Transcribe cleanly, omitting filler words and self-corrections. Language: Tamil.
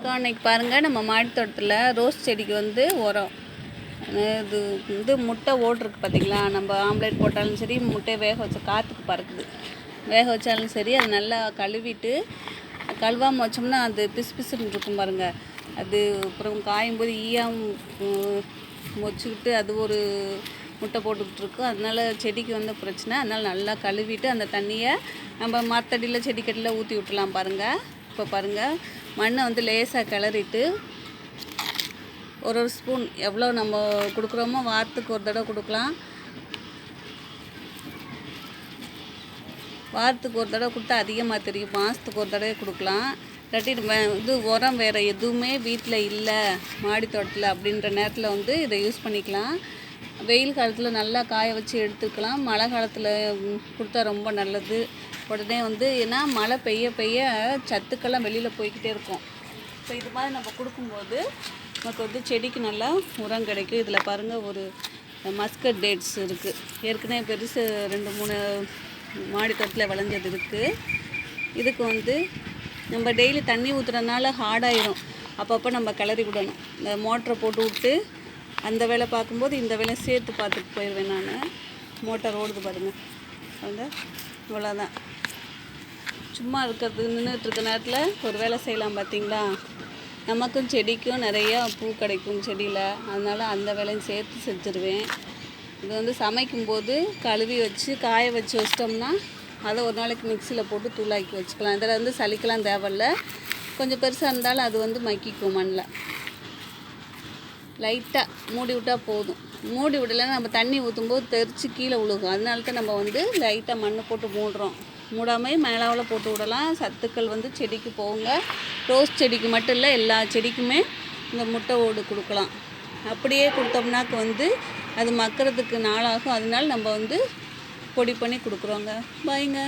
வணக்கம். இன்றைக்கி பாருங்கள், நம்ம மாடி தோட்டத்தில் ரோஸ் செடிக்கு வந்து உரம் இது முட்டை ஓட்டுருக்கு பார்த்திங்களா. நம்ம ஆம்லேட் போட்டாலும் சரி, முட்டையை வேக வச்ச காற்றுக்கு பறக்குது, வேக வச்சாலும் சரி, அது நல்லா கழுவிட்டு கழுவாமல் வச்சோம்னா அது பிசு பிசுன்னு இருக்கும் பாருங்கள். அது அப்புறம் காயும் போது மொச்சிக்கிட்டு அது ஒரு முட்டை போட்டுக்கிட்டு இருக்கும். அதனால் செடிக்கு வந்து பிரச்சனை. அதனால் நல்லா கழுவிட்டு அந்த தண்ணியை நம்ம மரத்தடியில் செடிக்கடியில் ஊற்றி விட்டுலாம் பாருங்கள். இப்போ பாருங்கள், மண்ணை வந்து லேசாக கிளறிட்டு ஒரு ஸ்பூன் எவ்வளோ நம்ம கொடுக்குறோமோ வாரத்துக்கு ஒரு தடவை கொடுக்கலாம். வாரத்துக்கு ஒரு தடவை கொடுத்தா அதிகமாக தெரியும். மாதத்துக்கு ஒரு தடவை கொடுக்கலாம். இல்லாட்டி இது உரம் வேறு எதுவுமே வீட்டில் இல்லை மாடி தோட்டத்தில் அப்படின்ற நேரத்தில் வந்து இதை யூஸ் பண்ணிக்கலாம். வெயில் காலத்தில் நல்லா காய வச்சு எடுத்துக்கலாம். மழை காலத்தில் கொடுத்தா ரொம்ப நல்லது. உடனே வந்து ஏன்னா மழை பெய்ய பெய்ய சத்துக்கெல்லாம் வெளியில் போய்கிட்டே இருக்கும். இப்போ இது மாதிரி நம்ம கொடுக்கும்போது நமக்கு வந்து செடிக்கு நல்லா உரம் கிடைக்கும். இதில் பாருங்கள், ஒரு மஸ்கட் டேட்ஸ் இருக்குது. ஏற்கனவே பெருசு 2-3 மாடி தோட்டத்தில் விளைஞ்சது இருக்குது. இதுக்கு வந்து நம்ம டெய்லி தண்ணி ஊற்றுறதுனால ஹார்டாயிரும். அப்பப்போ நம்ம கிளறி விடணும். இந்த மோட்டரை போட்டு விட்டு அந்த வேலை பார்க்கும்போது இந்த வேலை சேர்த்து பார்த்துட்டு போயிடுவேன் நான். மோட்டார் ஓடுது பாருங்கள். அந்த இவ்வளோதான். சும்மா நின்றுட்டுருக்க நேரத்தில் ஒரு வேலை செய்யலாம் பார்த்தீங்களா. நமக்கும் செடிக்கும் நிறையா பூ கிடைக்கும் செடியில். அதனால் அந்த வேலையும் சேர்த்து செஞ்சுருவேன். இது வந்து சமைக்கும்போது கழுவி வச்சு காய வச்சு வச்சிட்டோம்னா அதை ஒரு நாளைக்கு மிக்சியில் போட்டு தூளாக்கி வச்சுக்கலாம். இதில் வந்து சலிக்கலாம் தேவையில்ல. கொஞ்சம் பெருசாக இருந்தாலும் அது வந்து மக்கிக்கும் மண்ணில். லைட்டாக மூடி விட்டால் போதும். மூடி விடலைன்னா நம்ம தண்ணி ஊற்றும்போது தெரித்து கீழே விழுகும். அதனால தான் நம்ம வந்து லைட்டாக மண்ணை போட்டு மூடுறோம். மூடாமல் மேலாவில் போட்டு விடலாம். சத்துக்கள் வந்து செடிக்கு போகுங்க. ரோஸ் செடிக்கு மட்டும் இல்லை, எல்லா செடிக்குமே இந்த முட்டை ஓடு கொடுக்கலாம். அப்படியே கொடுத்தோம்னாக்க வந்து அது மக்கிறதுக்கு நாளாகும். அதனால நம்ம வந்து பொடி பண்ணி கொடுக்குறோங்க. பாய்ங்க.